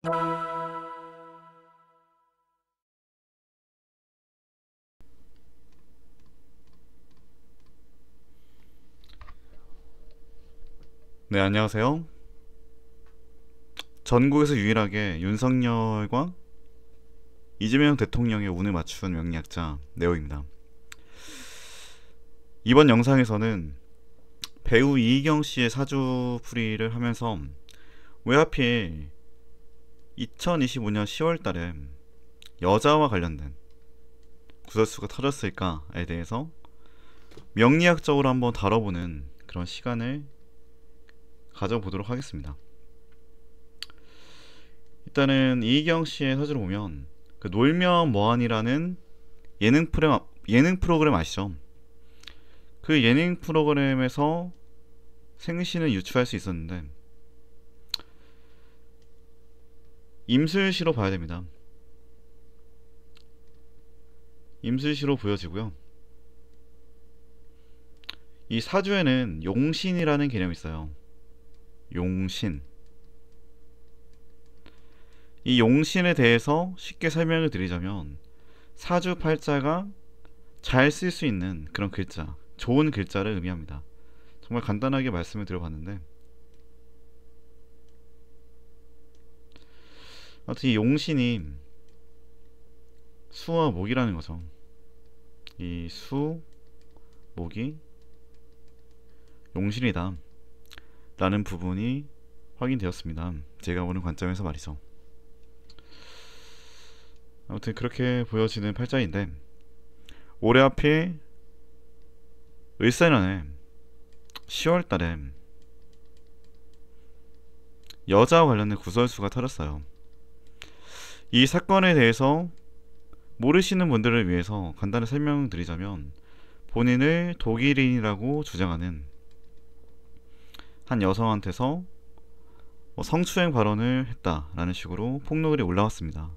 네, 안녕하세요. 전국에서 유일하게 윤석열과 이재명 대통령의 운을 맞춘 명리학자 네오입니다. 이번 영상에서는 배우 이희경 씨의 사주풀이를 하면서 왜 하필 2025년 10월 달에 여자와 관련된 구설수가 터졌을까에 대해서 명리학적으로 한번 다뤄보는 그런 시간을 가져보도록 하겠습니다. 일단은 이희경 씨의 사주를 보면 그 놀면 뭐하니라는 예능 프로그램 아시죠? 그 예능 프로그램에서 생신을 유추할 수 있었는데 임술시로 봐야 됩니다. 임술시로 보여지고요. 이 사주에는 용신이라는 개념이 있어요. 용신. 이 용신에 대해서 쉽게 설명을 드리자면 사주 팔자가 잘 쓸 수 있는 그런 글자, 좋은 글자를 의미합니다. 정말 간단하게 말씀을 드려봤는데 아무튼 이 용신이 수와 목이라는 거죠. 이 수, 목이 용신이다 라는 부분이 확인되었습니다. 제가 보는 관점에서 말이죠. 아무튼 그렇게 보여지는 팔자인데 올해 하필 을사년에 10월달에 여자와 관련된 구설수가 터졌어요. 이 사건에 대해서 모르시는 분들을 위해서 간단히 설명드리자면 본인을 독일인이라고 주장하는 한 여성한테서 성추행 발언을 했다라는 식으로 폭로글이 올라왔습니다.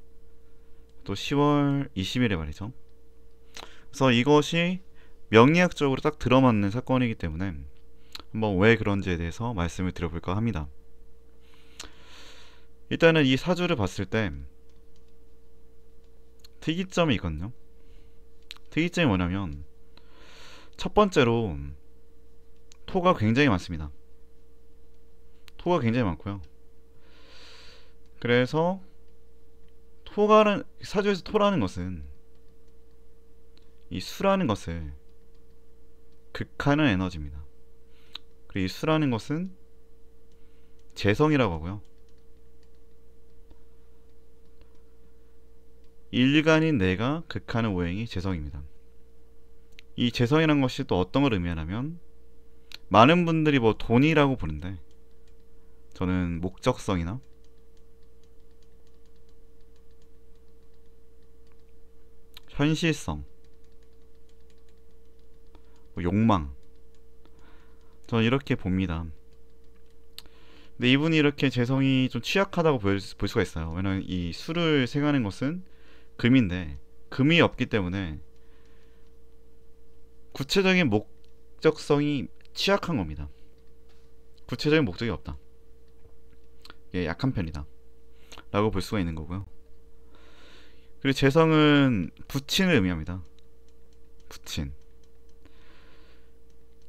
또 10월 20일에 말이죠. 그래서 이것이 명리학적으로 딱 들어맞는 사건이기 때문에 한번 왜 그런지에 대해서 말씀을 드려볼까 합니다. 일단은 이 사주를 봤을 때 특이점이 있거든요. 특이점이 뭐냐면 첫 번째로 토가 굉장히 많습니다. 토가 굉장히 많고요. 그래서 토가는 사주에서 토라는 것은 이 수라는 것을 극하는 에너지입니다. 그리고 이 수라는 것은 재성이라고 하고요. 일간인 내가 극하는 오행이 재성입니다. 이 재성이라는 것이 또 어떤 걸 의미하냐면 많은 분들이 뭐 돈이라고 부르는데 저는 목적성이나 현실성, 욕망 저는 이렇게 봅니다. 근데 이분이 이렇게 재성이 좀 취약하다고 볼 수가 있어요. 왜냐면 이 수를 생하는 것은 금인데 금이 없기 때문에 구체적인 목적성이 취약한 겁니다. 구체적인 목적이 없다. 이게 약한 편이다 라고 볼 수가 있는 거고요. 그리고 재성은 부친을 의미합니다. 부친.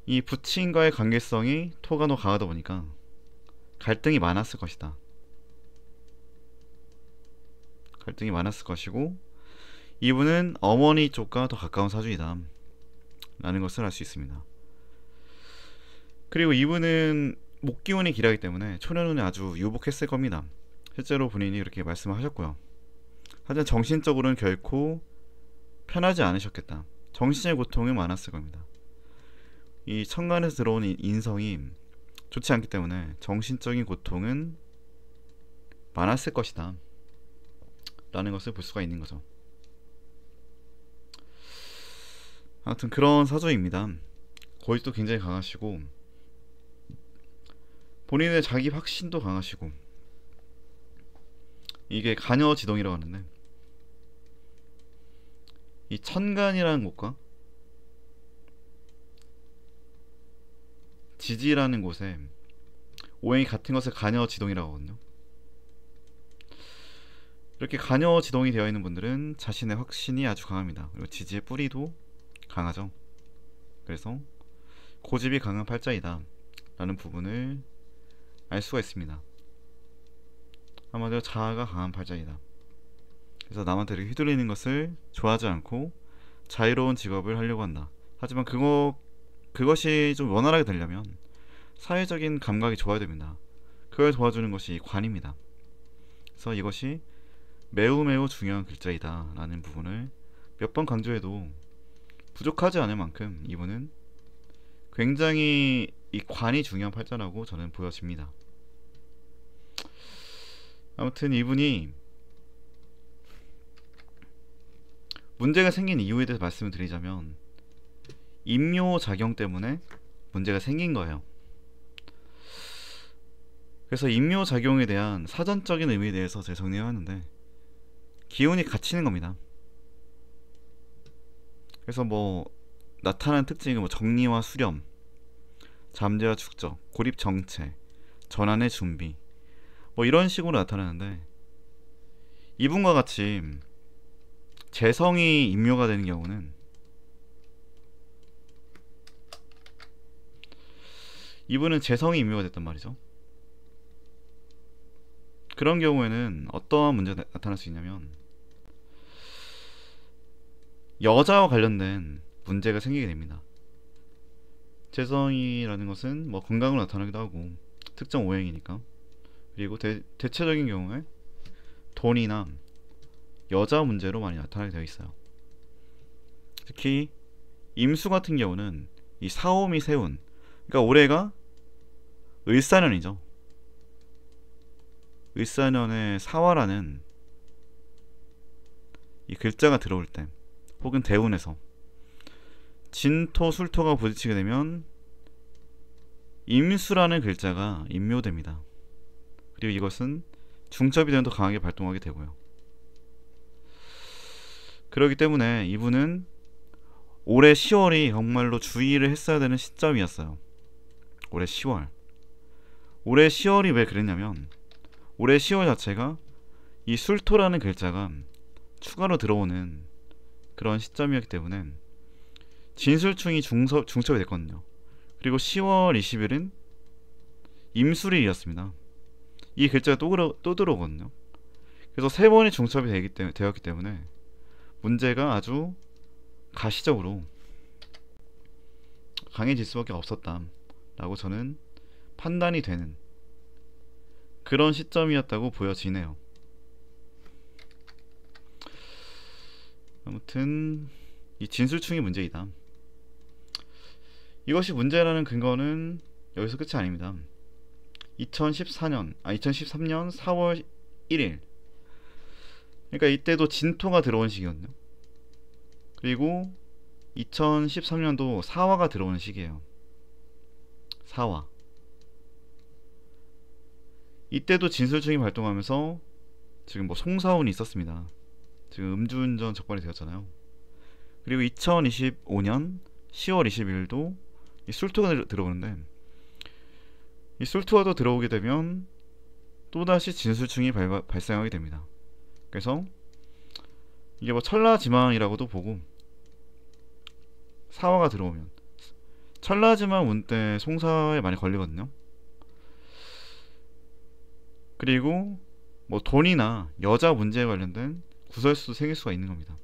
이 부친과의 관계성이 토가 너무 강하다 보니까 갈등이 많았을 것이다. 갈등이 많았을 것이고 이분은 어머니 쪽과 더 가까운 사주이다 라는 것을 알 수 있습니다. 그리고 이분은 목기운이 길하기 때문에 초년운에 아주 유복했을 겁니다. 실제로 본인이 이렇게 말씀을 하셨고요. 하지만 정신적으로는 결코 편하지 않으셨겠다. 정신의 고통이 많았을 겁니다. 이 천간에서 들어오는 인성이 좋지 않기 때문에 정신적인 고통은 많았을 것이다 라는 것을 볼 수가 있는 거죠. 아무튼 그런 사주입니다. 고집도 굉장히 강하시고 본인의 자기 확신도 강하시고 이게 간여지동이라고 하는데 이 천간이라는 곳과 지지라는 곳에 오행이 같은 것을 간여지동이라고 하거든요. 이렇게 간여 지동이 되어 있는 분들은 자신의 확신이 아주 강합니다. 그리고 지지의 뿌리도 강하죠. 그래서 고집이 강한 팔자이다 라는 부분을 알 수가 있습니다. 한마디로 자아가 강한 팔자이다. 그래서 남한테 이렇게 휘둘리는 것을 좋아하지 않고 자유로운 직업을 하려고 한다. 하지만 그것이 좀 원활하게 되려면 사회적인 감각이 좋아야 됩니다. 그걸 도와주는 것이 관입니다. 그래서 이것이 매우 매우 중요한 글자이다 라는 부분을 몇 번 강조해도 부족하지 않을 만큼 이분은 굉장히 이 관이 중요한 팔자라고 저는 보여집니다. 아무튼 이분이 문제가 생긴 이유에 대해서 말씀을 드리자면 임묘작용 때문에 문제가 생긴 거예요. 그래서 임묘작용에 대한 사전적인 의미에 대해서 제가 정리해왔는데 기운이 갇히는 겁니다. 그래서 뭐 나타나는 특징은 뭐 정리와 수렴, 잠재와 축적, 고립 정체, 전환의 준비 뭐 이런 식으로 나타나는데 이분과 같이 재성이 임묘가 되는 경우는 이분은 재성이 임묘가 됐단 말이죠. 그런 경우에는 어떠한 문제가 나타날 수 있냐면 여자와 관련된 문제가 생기게 됩니다. 재성이라는 것은 뭐 건강으로 나타나기도 하고 특정 오행이니까. 그리고 대체적인 경우에 돈이나 여자 문제로 많이 나타나게 되어 있어요. 특히 임수 같은 경우는 이 사오미 세운, 그러니까 올해가 을사년이죠. 을사년에 사화라는 이 글자가 들어올 때 혹은 대운에서 진토 술토가 부딪히게 되면 임수라는 글자가 임묘됩니다. 그리고 이것은 중첩이 되면 더 강하게 발동하게 되고요. 그렇기 때문에 이분은 올해 10월이 정말로 주의를 했어야 되는 시점이었어요. 올해 10월. 올해 10월이 왜 그랬냐면 올해 10월 자체가 이 술토라는 글자가 추가로 들어오는 그런 시점이었기 때문에 진술충이 중첩이 됐거든요. 그리고 10월 20일은 임술일이었습니다. 이 글자가 또 들어오거든요. 그래서 세 번이 중첩이 되었기 때문에 문제가 아주 가시적으로 강해질 수밖에 없었다라고 저는 판단이 되는 그런 시점이었다고 보여지네요. 아무튼 이 진술충이 문제이다. 이것이 문제라는 근거는 여기서 끝이 아닙니다. 2013년 4월 1일, 그러니까 이때도 진토가 들어온 시기거든요. 그리고 2013년도 사화가 들어오는 시기예요. 사화. 이때도 진술충이 발동하면서 지금 뭐 송사운이 있었습니다. 지금 음주운전 적발이 되었잖아요. 그리고 2025년 10월 20일도 이 술토가 들어오는데 이 술토가 또 들어오게 되면 또다시 진술충이 발생하게 됩니다. 그래서 이게 뭐 천라지망이라고도 보고, 사화가 들어오면 천라지망 운 때 송사에 많이 걸리거든요. 그리고 뭐 돈이나 여자 문제에 관련된 구설수도 생길 수가 있는 겁니다.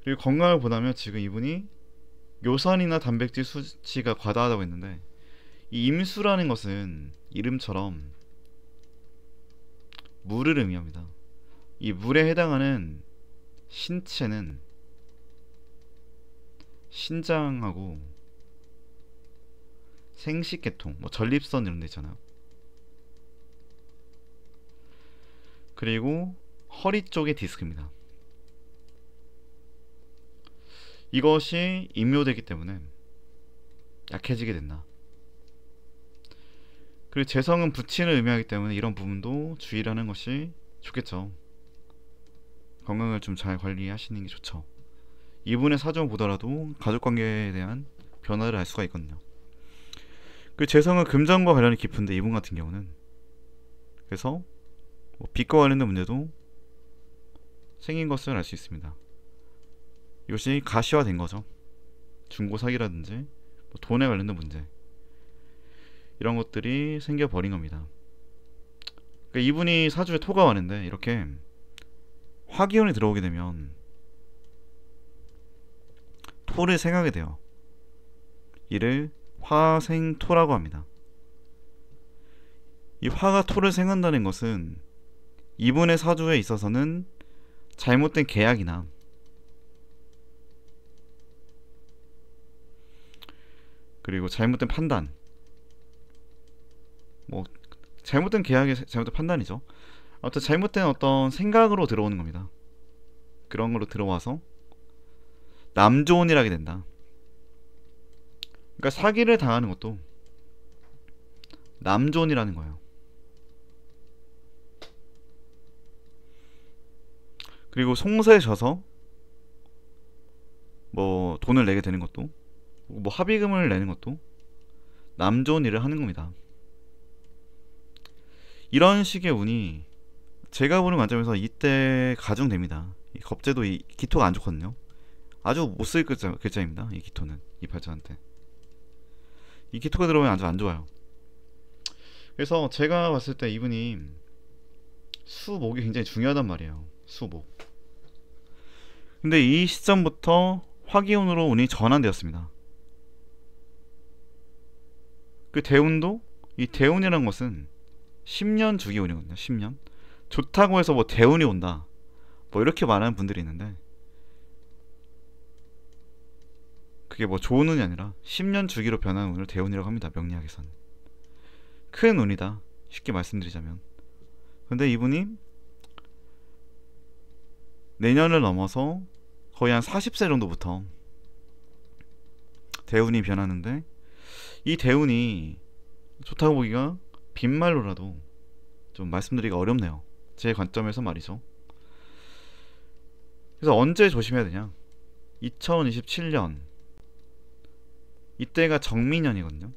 그리고 건강을 보다면 지금 이분이 요산이나 단백질 수치가 과다하다고 했는데 이 임수라는 것은 이름처럼 물을 의미합니다. 이 물에 해당하는 신체는 신장하고 생식계통, 뭐 전립선 이런 데 있잖아요. 그리고 허리 쪽의 디스크입니다. 이것이 임묘되기 때문에 약해지게 된다. 그리고 재성은 부친을 의미하기 때문에 이런 부분도 주의를 하는 것이 좋겠죠. 건강을 좀 잘 관리하시는 게 좋죠. 이분의 사정을 보더라도 가족관계에 대한 변화를 알 수가 있거든요. 그 재성은 금전과 관련이 깊은데 이분 같은 경우는 그래서 뭐 빚과 관련된 문제도 생긴 것을 알 수 있습니다. 이것이 가시화된 거죠. 중고 사기라든지 뭐 돈에 관련된 문제, 이런 것들이 생겨버린 겁니다. 그러니까 이분이 사주에 토가 왔는데 이렇게 화기운이 들어오게 되면 토를 생하게 돼요. 이를 화생토라고 합니다. 이 화가 토를 생한다는 것은 이분의 사주에 있어서는 잘못된 계약이나 그리고 잘못된 판단, 뭐 잘못된 계약이 잘못된 판단이죠. 아무튼 잘못된 어떤 생각으로 들어오는 겁니다. 그런 걸로 들어와서 남조운이라 하게 된다. 그러니까 사기를 당하는 것도 남조운이라는 거예요. 그리고 송사에 져서 뭐 돈을 내게 되는 것도, 뭐 합의금을 내는 것도 남 좋은 일을 하는 겁니다. 이런 식의 운이 제가 보는 관점에서 이때 가중됩니다. 이 겁재도 이 기토가 안 좋거든요. 아주 못 쓸 글자입니다. 이 기토는 이 팔자한테 이 기토가 들어오면 아주 안 좋아요. 그래서 제가 봤을 때 이분이 수목이 굉장히 중요하단 말이에요. 수목. 근데 이 시점부터 화기운으로 운이 전환되었습니다. 그 대운도, 이 대운이라는 것은 10년 주기 운이거든요. 10년. 좋다고 해서 뭐 대운이 온다, 뭐 이렇게 말하는 분들이 있는데, 그게 뭐 좋은 운이 아니라 10년 주기로 변하는 운을 대운이라고 합니다. 명리학에서는 큰 운이다, 쉽게 말씀드리자면. 근데 이분이 내년을 넘어서 거의 한 40세 정도부터 대운이 변하는데, 이 대운이 좋다고 보기가 빈말로라도 좀 말씀드리기가 어렵네요. 제 관점에서 말이죠. 그래서 언제 조심해야 되냐? 2027년 이때가 정미년이거든요.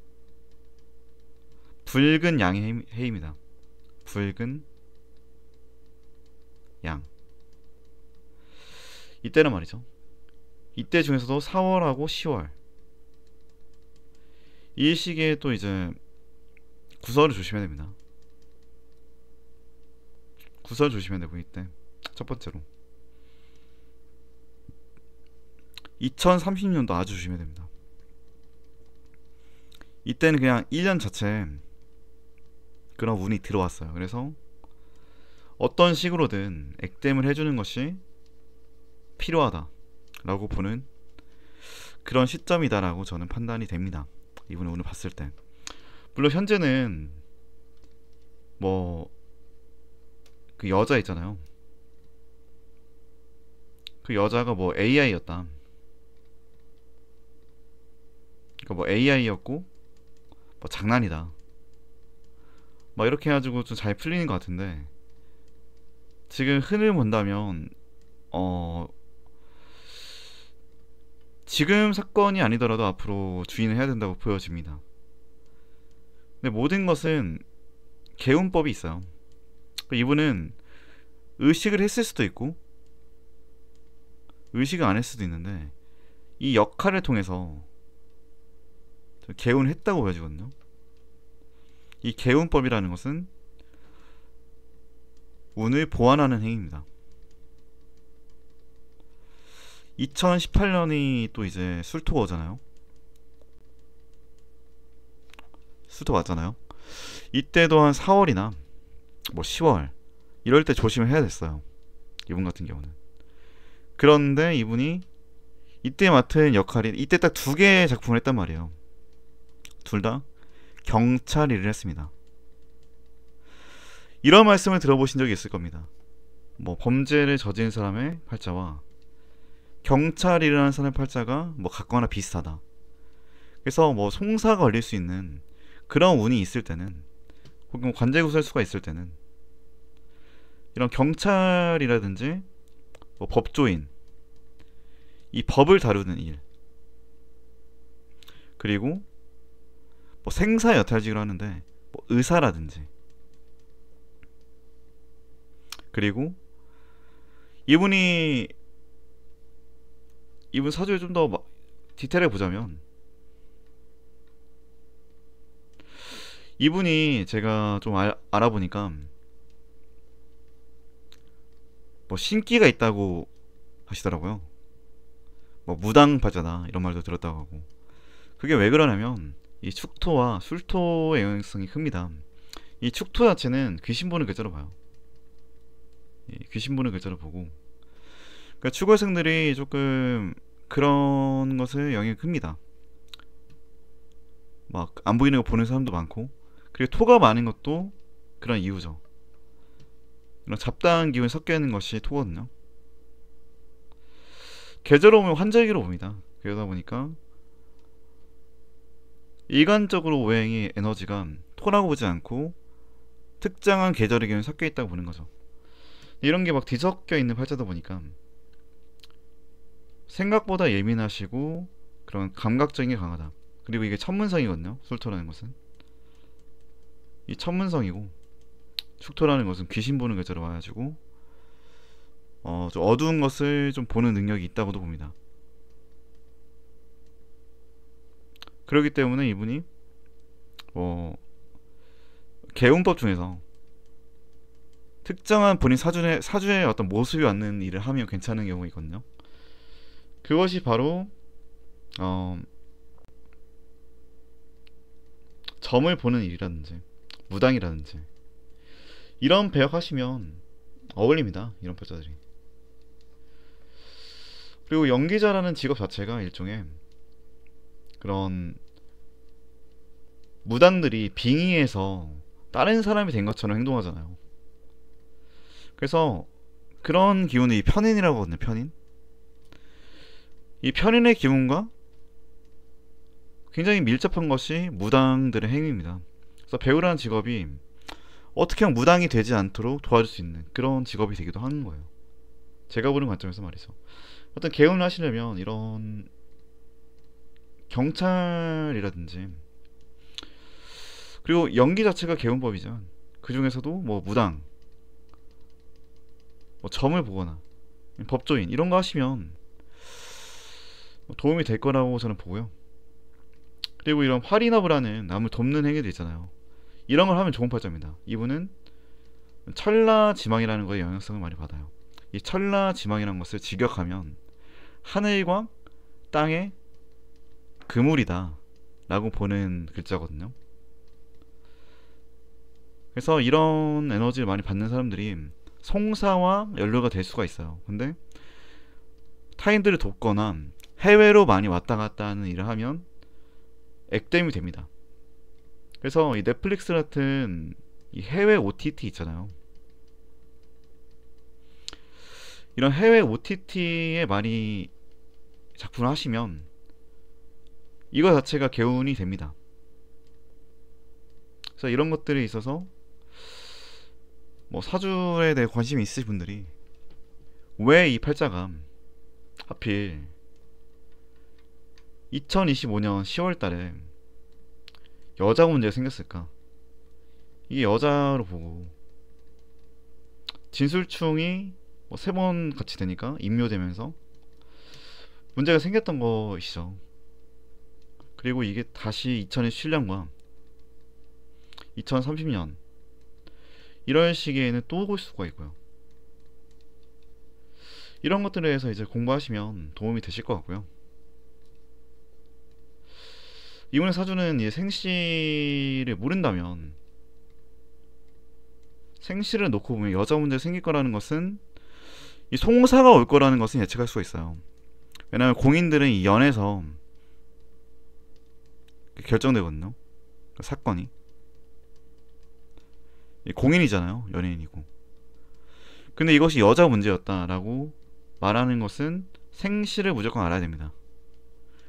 붉은 양의 해입니다. 붉은 양. 이때는 말이죠. 이때 중에서도 4월하고 10월 이 시기에 또 이제 구설을 조심해야 됩니다. 구설 조심해야 되고, 이때 첫 번째로 2030년도 아주 조심해야 됩니다. 이때는 그냥 1년 자체 그런 운이 들어왔어요. 그래서 어떤 식으로든 액땜을 해주는 것이 필요하다라고 보는 그런 시점이다라고 저는 판단이 됩니다. 이분의 운을 봤을 때. 물론 현재는 뭐 그 여자 있잖아요. 그 여자가 뭐 AI였다. 그러니까 뭐 AI였고 뭐 장난이다, 막 이렇게 해가지고 좀 잘 풀리는 것 같은데, 지금 흔을 본다면 지금 사건이 아니더라도 앞으로 주의는 해야 된다고 보여집니다. 근데 모든 것은 개운법이 있어요. 이분은 의식을 했을 수도 있고 의식을 안 했을 수도 있는데, 이 역할을 통해서 개운을 했다고 보여지거든요. 이 개운법이라는 것은 운을 보완하는 행위입니다. 2018년이 또 이제 술토가 오잖아요. 술토 왔잖아요. 이때도 한 4월이나 뭐 10월 이럴 때 조심을 해야 됐어요. 이분 같은 경우는. 그런데 이분이 이때 맡은 역할이, 이때 딱 두 개의 작품을 했단 말이에요. 둘 다 경찰 일을 했습니다. 이런 말씀을 들어보신 적이 있을 겁니다. 뭐 범죄를 저지른 사람의 팔자와 경찰 일을 하는 사람의 팔자가 뭐 같거나 비슷하다. 그래서 뭐 송사가 걸릴 수 있는 그런 운이 있을 때는, 혹은 관제구설수가 있을 때는, 이런 경찰이라든지 뭐 법조인, 이 법을 다루는 일, 그리고 뭐 생사여탈직을 하는데 뭐 의사라든지 그리고 이분이 이분 사주를 좀 더 디테일하게 보자면, 이분이 제가 좀 알아보니까 뭐 신기가 있다고 하시더라고요. 뭐 무당파자다 이런 말도 들었다고 하고. 그게 왜 그러냐면 이 축토와 술토의 영향성이 큽니다. 이 축토 자체는 귀신 보는 글자로 봐요. 귀신 보는 글자로 보고, 그러니까 추골생들이 조금 그런 것을 영향이 큽니다. 막 안 보이는 거 보는 사람도 많고, 그리고 토가 많은 것도 그런 이유죠. 이런 잡다한 기운이 섞여 있는 것이 토거든요. 계절로 보면 환절기로 봅니다. 그러다 보니까 일관적으로 오행의 에너지가 토라고 보지 않고 특정한 계절의 기운이 섞여 있다고 보는 거죠. 이런 게 막 뒤섞여 있는 팔자다 보니까 생각보다 예민하시고 그런 감각적인 게 강하다. 그리고 이게 천문성이거든요. 술토라는 것은 이 천문성이고, 축토라는 것은 귀신 보는 글자로 와가지고 좀 어두운 것을 좀 보는 능력이 있다고도 봅니다. 그렇기 때문에 이분이 개운법 중에서 특정한 본인 사주의 어떤 모습이 왔는 일을 하면 괜찮은 경우가 있거든요. 그것이 바로 점을 보는 일이라든지 무당이라든지 이런 배역하시면 어울립니다. 이런 팔자들이. 그리고 연기자라는 직업 자체가 일종의 그런 무당들이 빙의해서 다른 사람이 된 것처럼 행동하잖아요. 그래서 그런 기운을 이 편인이라고 하거든요. 편인. 이 편인의 기운과 굉장히 밀접한 것이 무당들의 행위입니다. 그래서 배우라는 직업이 어떻게 하면 무당이 되지 않도록 도와줄 수 있는 그런 직업이 되기도 하는 거예요. 제가 보는 관점에서 말이죠. 어떤 개운을 하시려면 이런 경찰이라든지, 그리고 연기 자체가 개운법이죠. 그 중에서도 뭐 무당, 뭐 점을 보거나 법조인 이런 거 하시면 도움이 될 거라고 저는 보고요. 그리고 이런 활인업을 남을 돕는 행위도 있잖아요. 이런 걸 하면 좋은 팔자입니다. 이분은 천라지망이라는 거에 영향성을 많이 받아요. 이 천라지망이라는 것을 직역하면 하늘과 땅의 그물이다 라고 보는 글자거든요. 그래서 이런 에너지를 많이 받는 사람들이 송사와 연료가 될 수가 있어요. 근데 타인들을 돕거나 해외로 많이 왔다 갔다 하는 일을 하면 액땜이 됩니다. 그래서 이 넷플릭스 같은 이 해외 OTT 있잖아요. 이런 해외 OTT에 많이 작품을 하시면 이거 자체가 개운이 됩니다. 그래서 이런 것들에 있어서 뭐 사주에 대해 관심이 있으신 분들이 왜 이 팔자가 하필 2025년 10월 달에 여자 문제가 생겼을까? 이게 여자로 보고 진술충이 뭐 3번 같이 되니까 임묘되면서 문제가 생겼던 것이죠. 그리고 이게 다시 2027년과 2030년 이런 시기에는 또 올 수가 있고요. 이런 것들에 대해서 이제 공부하시면 도움이 되실 것 같고요. 이분의 사주는 이 생시를 모른다면, 생시를 놓고 보면 여자 문제 생길 거라는 것은 이 송사가 올 거라는 것은 예측할 수가 있어요. 왜냐하면 공인들은 이 연에서 결정되거든요. 사건이 공인이잖아요. 연예인이고. 근데 이것이 여자 문제였다라고 말하는 것은 생시를 무조건 알아야 됩니다.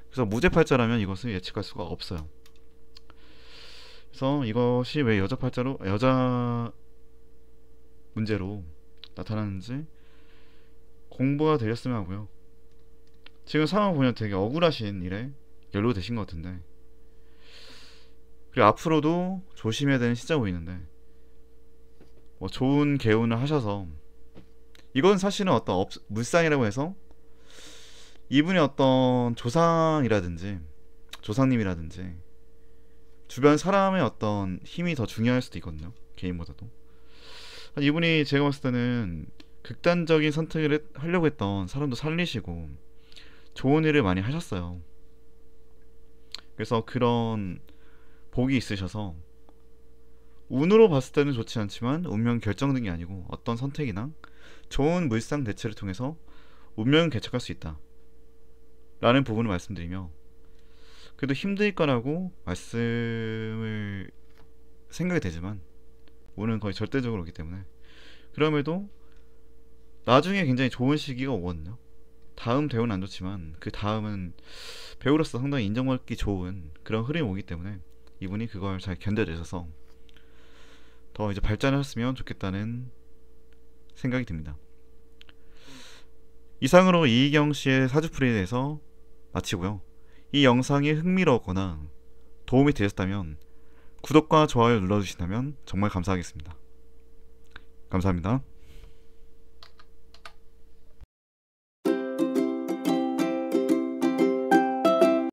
그래서 무죄팔자라면 이것을 예측할 수가 없어요. 그래서 이것이 왜 여자 문제로 나타나는지 공부가 되셨으면 하고요. 지금 상황 보면 되게 억울하신 일에 연루되신 것 같은데, 그리고 앞으로도 조심해야 되는 시점 보이는데, 뭐 좋은 개운을 하셔서 이건 사실은 어떤 물상이라고 해서 이분의 어떤 조상이라든지 조상님이라든지 주변 사람의 어떤 힘이 더 중요할 수도 있거든요. 개인보다도. 이분이 제가 봤을 때는 극단적인 선택을 하려고 했던 사람도 살리시고 좋은 일을 많이 하셨어요. 그래서 그런 복이 있으셔서 운으로 봤을 때는 좋지 않지만 운명 결정된 게 아니고 어떤 선택이나 좋은 물상 대처를 통해서 운명을 개척할 수 있다 라는 부분을 말씀드리며, 그래도 힘들 거라고 말씀을 생각이 되지만 운은 거의 절대적으로 오기 때문에, 그럼에도 나중에 굉장히 좋은 시기가 오거든요. 다음 배우는 안 좋지만 그 다음은 배우로서 상당히 인정받기 좋은 그런 흐름이 오기 때문에 이분이 그걸 잘 견뎌내셔서 더 이제 발전하셨으면 좋겠다는 생각이 듭니다. 이상으로 이희경 씨의 사주풀이에 대해서 마치고요. 이 영상이 흥미로웠거나 도움이 되셨다면 구독과 좋아요 눌러주신다면 정말 감사하겠습니다. 감사합니다.